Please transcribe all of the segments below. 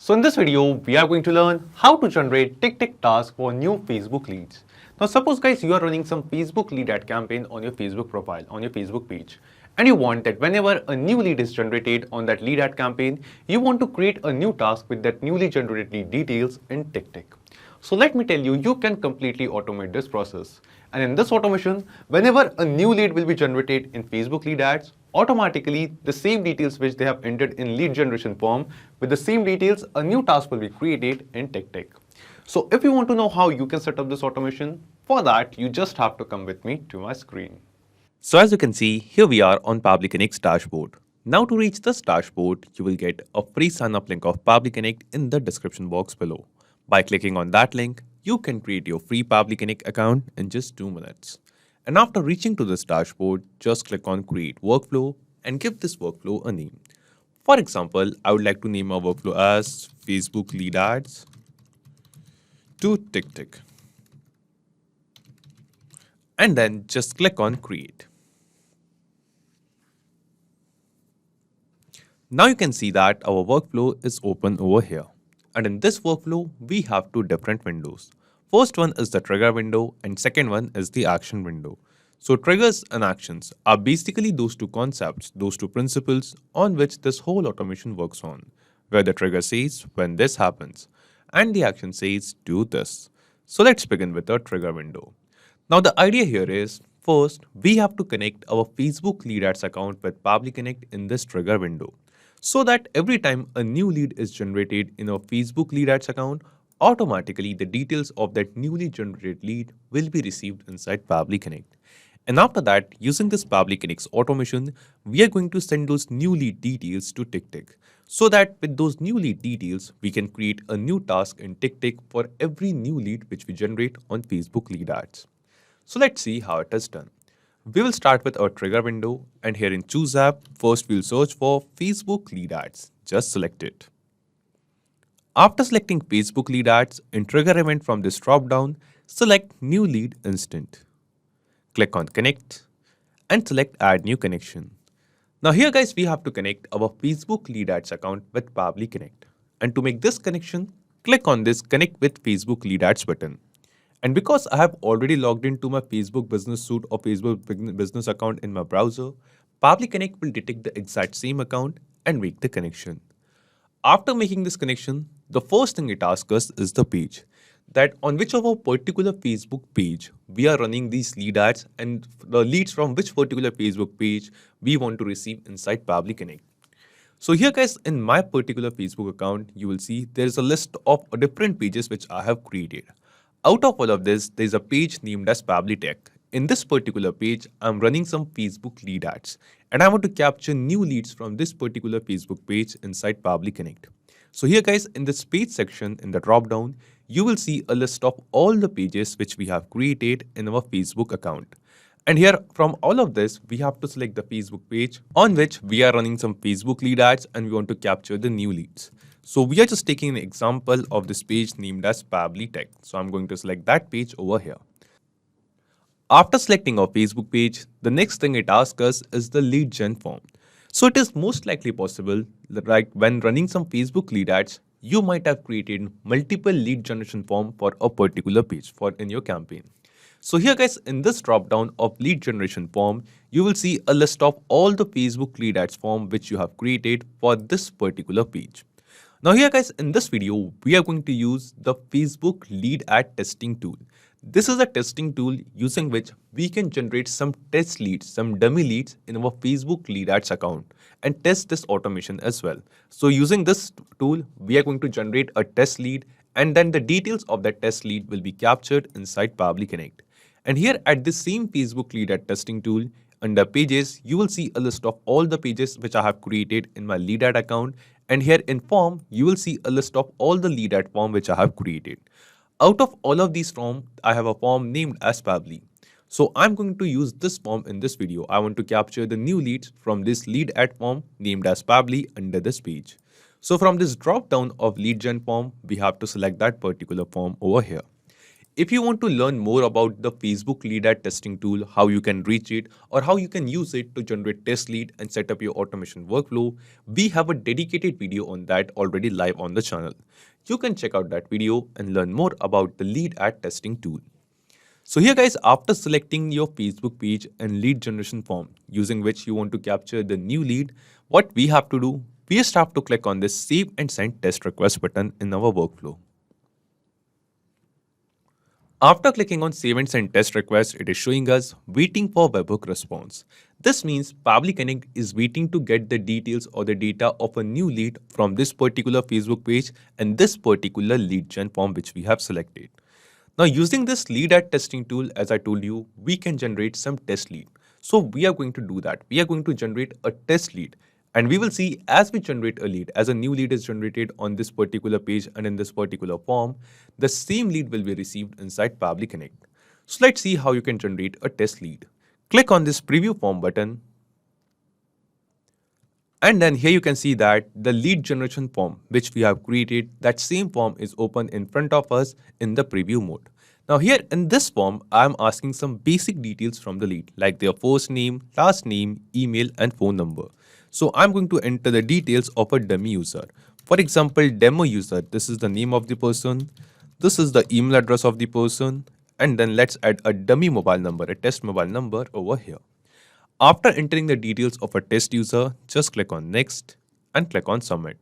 So in this video, we are going to learn how to generate TickTick tasks for new Facebook leads. Now suppose guys you are running some Facebook lead ad campaign on your Facebook profile, on your Facebook page. And you want that whenever a new lead is generated on that lead ad campaign, you want to create a new task with that newly generated lead details in TickTick. So let me tell you, you can completely automate this process. And in this automation, whenever a new lead will be generated in Facebook lead ads, automatically the same details which they have entered in lead generation form, with the same details, a new task will be created in TickTick. So if you want to know how you can set up this automation, for that you just have to come with me to my screen. So as you can see, here we are on Pabbly Connect's dashboard. Now to reach this dashboard, you will get a free sign-up link of Pabbly Connect in the description box below. By clicking on that link, you can create your free Pabbly Connect account in just 2 minutes. And after reaching to this dashboard, just click on Create Workflow and give this workflow a name. For example, I would like to name our workflow as Facebook Lead Ads to TickTick. And then just click on Create. Now you can see that our workflow is open over here. And in this workflow, we have 2 different windows. First one is the trigger window and second one is the action window. So triggers and actions are basically those 2 concepts, those 2 principles on which this whole automation works on, where the trigger says when this happens and the action says do this. So let's begin with the trigger window. Now the idea here is, first we have to connect our Facebook lead ads account with Pabbly Connect in this trigger window, so that every time a new lead is generated in our Facebook lead ads account, automatically the details of that newly generated lead will be received inside Pabbly Connect. And after that, using this Pabbly Connect's automation, we are going to send those new lead details to TickTick, so that with those new lead details, we can create a new task in TickTick for every new lead which we generate on Facebook lead ads. So let's see how it is done. We will start with our trigger window, and here in Choose App, first we'll search for Facebook lead ads. Just select it. After selecting Facebook lead ads, in trigger event from this drop down, select New Lead Instant. Click on Connect and select Add New Connection. Now here guys, we have to connect our Facebook lead ads account with Pabbly Connect. And to make this connection, click on this Connect with Facebook lead ads button. And because I have already logged into my Facebook Business Suite or Facebook Business account in my browser, Pabbly Connect will detect the exact same account and make the connection. After making this connection, the first thing it asks us is the page, that on which of our particular Facebook page we are running these lead ads and the leads from which particular Facebook page we want to receive inside Pabbly Connect. So here guys, in my particular Facebook account, you will see there is a list of different pages which I have created. Out of all of this, there is a page named as Pabbly Tech. In this particular page, I'm running some Facebook lead ads and I want to capture new leads from this particular Facebook page inside Pabbly Connect. So here guys, in this page section in the drop down, you will see a list of all the pages which we have created in our Facebook account. And here from all of this, we have to select the Facebook page on which we are running some Facebook lead ads and we want to capture the new leads. So we are just taking an example of this page named as Pabbly Tech. So I'm going to select that page over here. After selecting our Facebook page, the next thing it asks us is the lead gen form. So it is most likely possible that like when running some Facebook lead ads, you might have created multiple lead generation form for a particular page for in your campaign. So here guys, in this drop down of lead generation form, you will see a list of all the Facebook lead ads form which you have created for this particular page. Now here guys, in this video, we are going to use the Facebook lead ad testing tool. This is a testing tool using which we can generate some test leads, some dummy leads in our Facebook lead ads account and test this automation as well. So using this tool, we are going to generate a test lead and then the details of that test lead will be captured inside Pabbly Connect. And here at this same Facebook lead ad testing tool, under pages, you will see a list of all the pages which I have created in my lead ad account. And here in form, you will see a list of all the lead ad form which I have created. Out of all of these form, I have a form named as Pabbly. So I'm going to use this form in this video. I want to capture the new leads from this lead ad form named as Pabbly under this page. So from this drop down of lead gen form, we have to select that particular form over here. If you want to learn more about the Facebook lead ad testing tool, how you can reach it, or how you can use it to generate test lead and set up your automation workflow, we have a dedicated video on that already live on the channel. You can check out that video and learn more about the lead ad testing tool. So here guys, after selecting your Facebook page and lead generation form using which you want to capture the new lead, what we have to do, we just have to click on this save and send test request button in our workflow. After clicking on save and send test request, it is showing us waiting for webhook response. This means Pabbly Connect is waiting to get the details or the data of a new lead from this particular Facebook page and this particular lead gen form which we have selected. Now using this lead ad testing tool, as I told you, we can generate some test lead. So we are going to do that. We are going to generate a test lead. And we will see as we generate a lead, as a new lead is generated on this particular page and in this particular form, the same lead will be received inside Pabbly Connect. So let's see how you can generate a test lead. Click on this preview form button. And then here you can see that the lead generation form which we have created, that same form is open in front of us in the preview mode. Now here in this form, I am asking some basic details from the lead like their first name, last name, email and phone number. So I'm going to enter the details of a dummy user. For example, demo user, this is the name of the person, this is the email address of the person, and then let's add a dummy mobile number, a test mobile number over here. After entering the details of a test user, just click on next and click on submit.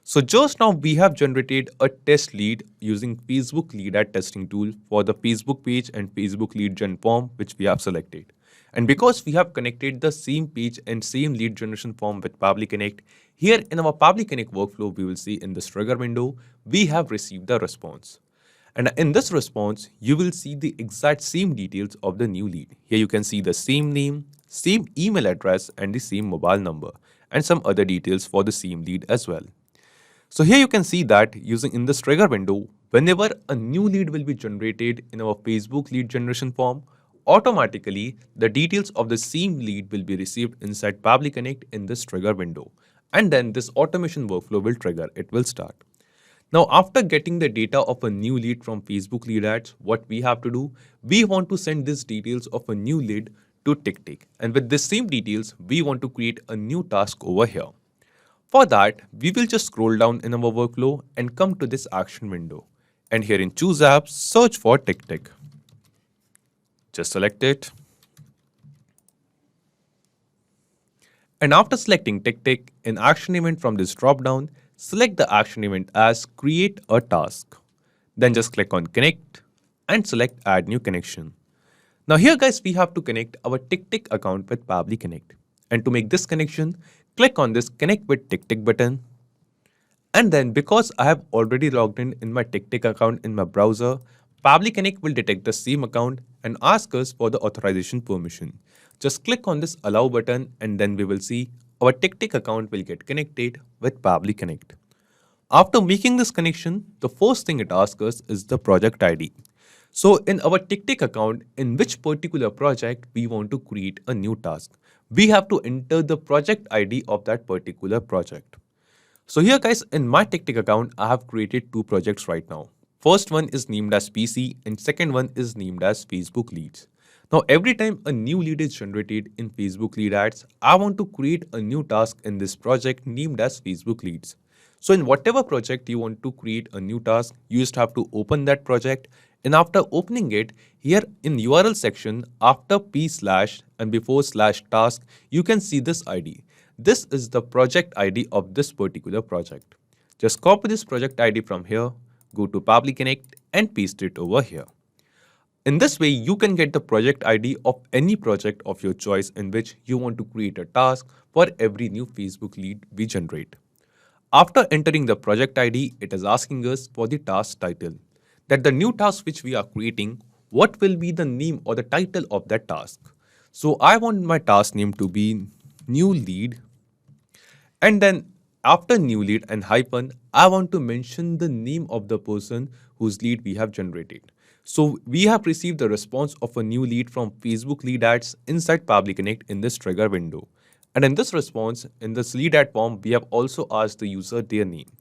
So just now we have generated a test lead using Facebook lead ad testing tool for the Facebook page and Facebook lead gen form which we have selected. And because we have connected the same page and same lead generation form with Pabbly Connect, here in our Pabbly Connect workflow, we will see in this trigger window, we have received the response. And in this response, you will see the exact same details of the new lead. Here you can see the same name, same email address and the same mobile number and some other details for the same lead as well. So here you can see that using in this trigger window, whenever a new lead will be generated in our Facebook lead generation form, automatically the details of the same lead will be received inside Pabbly Connect in this trigger window. And then this automation workflow will trigger, it will start. Now after getting the data of a new lead from Facebook lead ads, what we have to do, we want to send these details of a new lead to TickTick. And with this same details, we want to create a new task over here. For that, we will just scroll down in our workflow and come to this action window. And here in choose apps, search for TickTick. Just select it. And after selecting TickTick, in action event from this drop down, select the action event as create a task. Then just click on connect and select add new connection. Now here guys, we have to connect our TickTick account with Pabbly Connect. And to make this connection, click on this connect with TickTick button. And then because I have already logged in my TickTick account in my browser, Pabbly Connect will detect the same account and ask us for the authorization permission. Just click on this allow button and then we will see our TickTick account will get connected with Pabbly Connect. After making this connection, the first thing it asks us is the project ID. So in our TickTick account, in which particular project we want to create a new task, we have to enter the project ID of that particular project. So here guys, in my TickTick account, I have created two projects right now. First one is named as PC and second one is named as Facebook leads. Now every time a new lead is generated in Facebook lead ads, I want to create a new task in this project named as Facebook leads. So in whatever project you want to create a new task, you just have to open that project. And after opening it, here in URL section, after p/ and before /task, you can see this ID. This is the project ID of this particular project. Just copy this project ID from here, go to Pabbly Connect and paste it over here. In this way, you can get the project ID of any project of your choice in which you want to create a task for every new Facebook lead we generate. After entering the project ID, it is asking us for the task title. That the new task which we are creating, what will be the name or the title of that task. So I want my task name to be new lead. And then after new lead and hyphen, I want to mention the name of the person whose lead we have generated. So we have received the response of a new lead from Facebook lead ads inside Pabbly Connect in this trigger window. And in this response, in this lead ad form, we have also asked the user their name.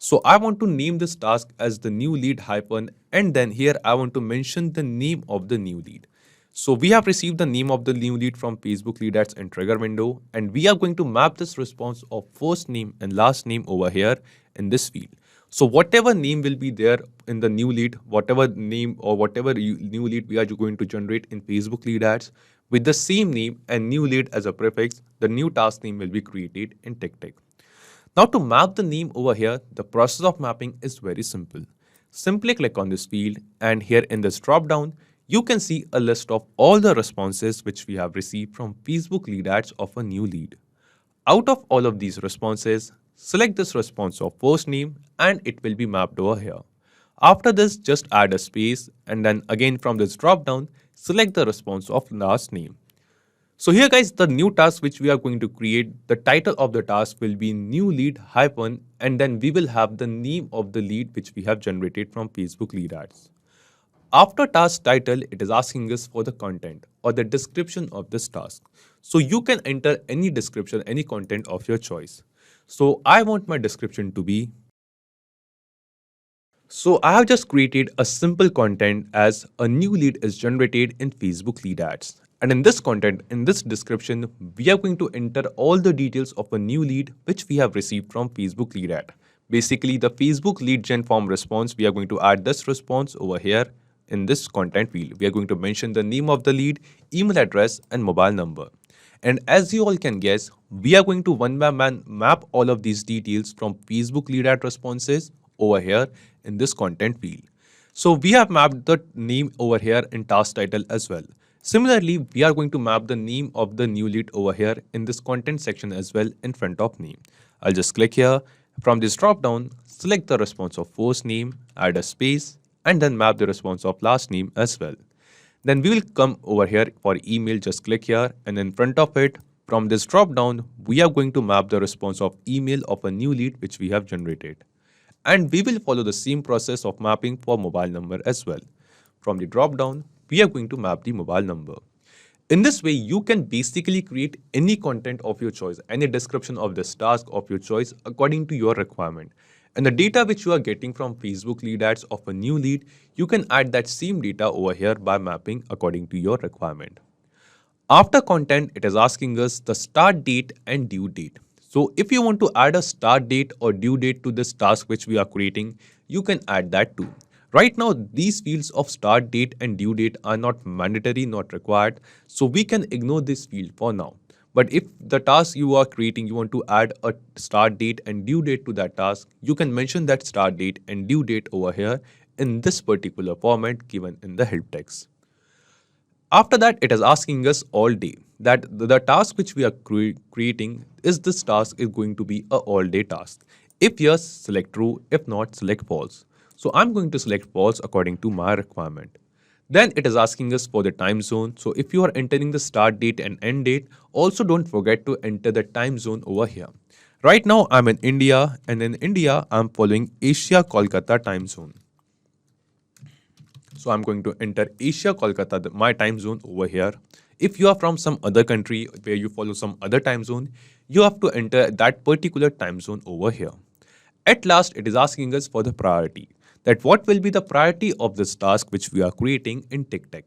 So I want to name this task as the new lead hyphen, and then here I want to mention the name of the new lead. So we have received the name of the new lead from Facebook lead ads in trigger window, and we are going to map this response of first name and last name over here in this field. So whatever name will be there in the new lead, whatever name or whatever new lead we are going to generate in Facebook lead ads with the same name and new lead as a prefix, the new task name will be created in TickTick. Now to map the name over here, the process of mapping is very simple. Simply click on this field, and here in this drop down, you can see a list of all the responses which we have received from Facebook lead ads of a new lead. Out of all of these responses, select this response of first name and it will be mapped over here. After this, just add a space, and then again from this drop down, select the response of last name. So here guys, the new task which we are going to create, the title of the task will be new lead hyphen, and then we will have the name of the lead which we have generated from Facebook lead ads. After task title, it is asking us for the content or the description of this task. So you can enter any description, any content of your choice. So I want my description to be, so I have just created a simple content as a new lead is generated in Facebook lead ads. And in this content, in this description, we are going to enter all the details of a new lead which we have received from Facebook lead ad. Basically, the Facebook lead gen form response, we are going to add this response over here in this content field. We are going to mention the name of the lead, email address, and mobile number. And as you all can guess, we are going to one by one map all of these details from Facebook lead ad responses over here in this content field. So we have mapped the name over here in task title as well. Similarly, we are going to map the name of the new lead over here in this content section as well in front of name. I'll just click here. From this drop down, select the response of first name, add a space, and then map the response of last name as well. Then we will come over here for email, just click here, and in front of it, from this drop down, we are going to map the response of email of a new lead which we have generated. And we will follow the same process of mapping for mobile number as well. From the drop down, we are going to map the mobile number. In this way, you can basically create any content of your choice, any description of this task of your choice according to your requirement. And the data which you are getting from Facebook lead ads of a new lead, you can add that same data over here by mapping according to your requirement. After content, it is asking us the start date and due date. So if you want to add a start date or due date to this task which we are creating, you can add that too. Right now, these fields of start date and due date are not mandatory, not required. So we can ignore this field for now. But if the task you are creating, you want to add a start date and due date to that task, you can mention that start date and due date over here in this particular format given in the help text. After that, it is asking us all day that the task which we are creating, is this task is going to be a all day task. If yes, select true. If not, select false. So I'm going to select false according to my requirement. Then it is asking us for the time zone. So if you are entering the start date and end date, also don't forget to enter the time zone over here. Right now I'm in India, and in India I'm following Asia Kolkata time zone. So I'm going to enter Asia Kolkata, my time zone over here. If you are from some other country where you follow some other time zone, you have to enter that particular time zone over here. At last, it is asking us for the priority, that what will be the priority of this task which we are creating in TickTick.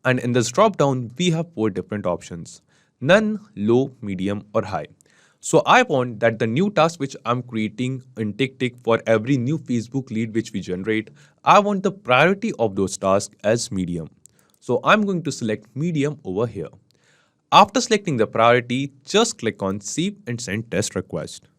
And in this drop down, we have 4 different options: none, low, medium, or high. So I want that the new task which I'm creating in TickTick for every new Facebook lead which we generate, I want the priority of those tasks as medium. So I'm going to select medium over here. After selecting the priority, just click on Save and Send Test Request.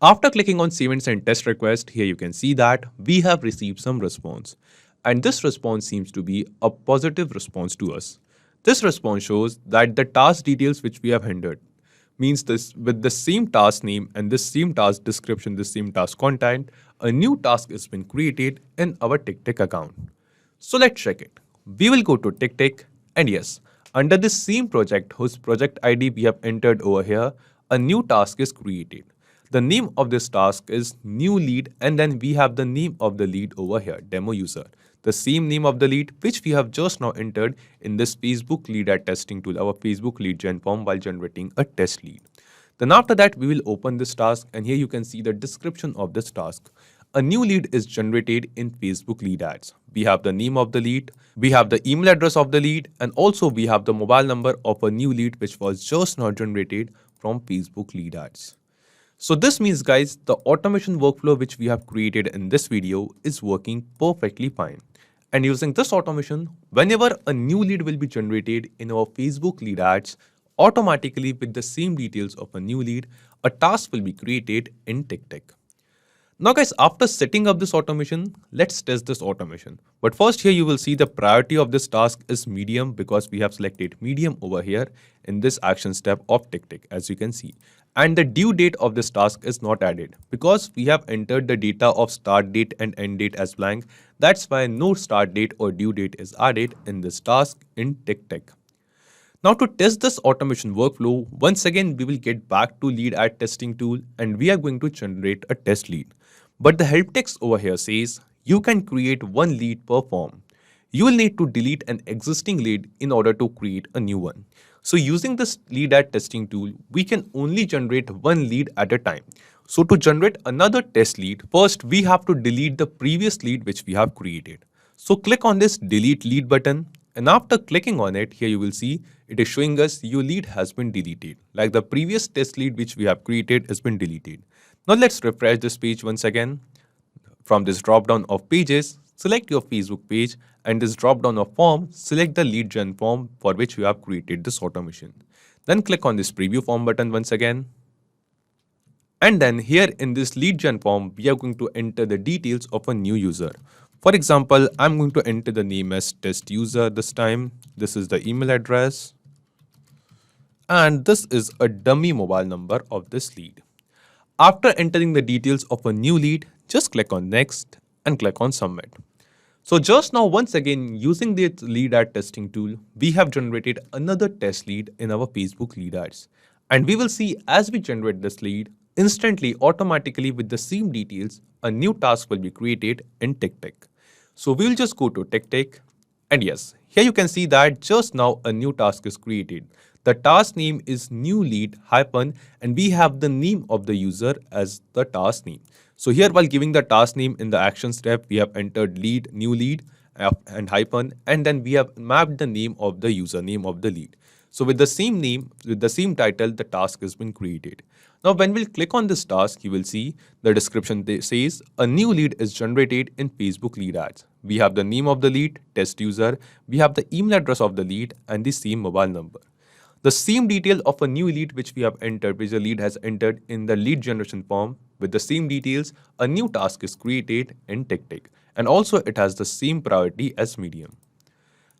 After clicking on Save and Send Test Request, here you can see that we have received some response. And this response seems to be a positive response to us. This response shows that the task details which we have entered means this with the same task name and this same task description, this same task content, a new task has been created in our TickTick account. So let's check it. We will go to TickTick, and yes, under this same project whose project ID we have entered over here, a new task is created. The name of this task is new lead, and then we have the name of the lead over here, demo user. The same name of the lead which we have just now entered in this Facebook lead ad testing tool, our Facebook lead gen form while generating a test lead. Then after that, we will open this task, and here you can see the description of this task. A new lead is generated in Facebook lead ads. We have the name of the lead, we have the email address of the lead, and also we have the mobile number of a new lead which was just now generated from Facebook lead ads. So this means, guys, the automation workflow which we have created in this video is working perfectly fine. And using this automation, whenever a new lead will be generated in our Facebook lead ads, automatically with the same details of a new lead, a task will be created in TickTick. Now guys, after setting up this automation, let's test this automation. But first here you will see the priority of this task is medium because we have selected medium over here in this action step of TickTick, as you can see. And the due date of this task is not added because we have entered the data of start date and end date as blank. That's why no start date or due date is added in this task in TickTick. Now to test this automation workflow, once again we will get back to lead ad testing tool and we are going to generate a test lead. But the help text over here says you can create one lead per form. You will need to delete an existing lead in order to create a new one. So using this lead ad testing tool, we can only generate one lead at a time. So to generate another test lead, first we have to delete the previous lead which we have created. So click on this delete lead button. And after clicking on it, here you will see it is showing us your lead has been deleted. Like the previous test lead which we have created has been deleted. Now let's refresh this page once again. From this drop down of pages, select your Facebook page and this drop down of form, select the lead gen form for which you have created this automation. Then click on this preview form button once again. And then here in this lead gen form, we are going to enter the details of a new user. For example, I'm going to enter the name as test user this time. This is the email address. And this is a dummy mobile number of this lead. After entering the details of a new lead, just click on next and click on submit. So just now, once again, using the lead ad testing tool, we have generated another test lead in our Facebook lead ads. And we will see as we generate this lead, instantly, automatically with the same details, a new task will be created in TickTick. So we'll just go to TickTick, and yes, here you can see that just now a new task is created. The task name is new lead hyphen, and we have the name of the user as the task name. So here, while giving the task name in the action step, we have entered lead, new lead and hyphen, and then we have mapped the name of the user, name of the lead. So with the same name, with the same title, the task has been created. Now, when we'll click on this task, you will see the description says a new lead is generated in Facebook lead ads. We have the name of the lead, test user, we have the email address of the lead and the same mobile number. The same detail of a new lead which we have entered, which the lead has entered in the lead generation form, with the same details, a new task is created in TickTick. And also it has the same priority as medium.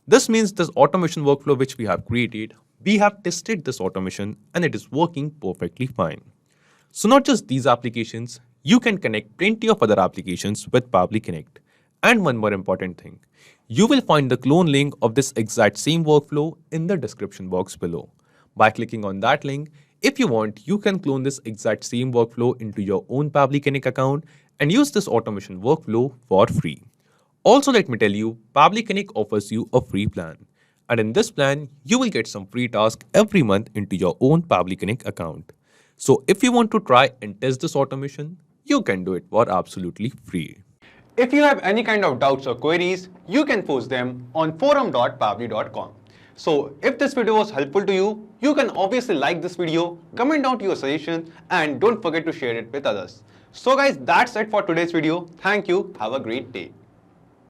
This means this automation workflow which we have created, we have tested this automation and it is working perfectly fine. So not just these applications, you can connect plenty of other applications with Pabbly Connect. And one more important thing, you will find the clone link of this exact same workflow in the description box below. By clicking on that link, if you want, you can clone this exact same workflow into your own Pabbly Connect account and use this automation workflow for free. Also, let me tell you, Pabbly Connect offers you a free plan. And in this plan, you will get some free tasks every month into your own Pabbly Connect account. So if you want to try and test this automation, you can do it for absolutely free. If you have any kind of doubts or queries, you can post them on forum.pabbly.com. So if this video was helpful to you, you can obviously like this video, comment down your suggestions, and don't forget to share it with others. So guys, that's it for today's video. Thank you. Have a great day.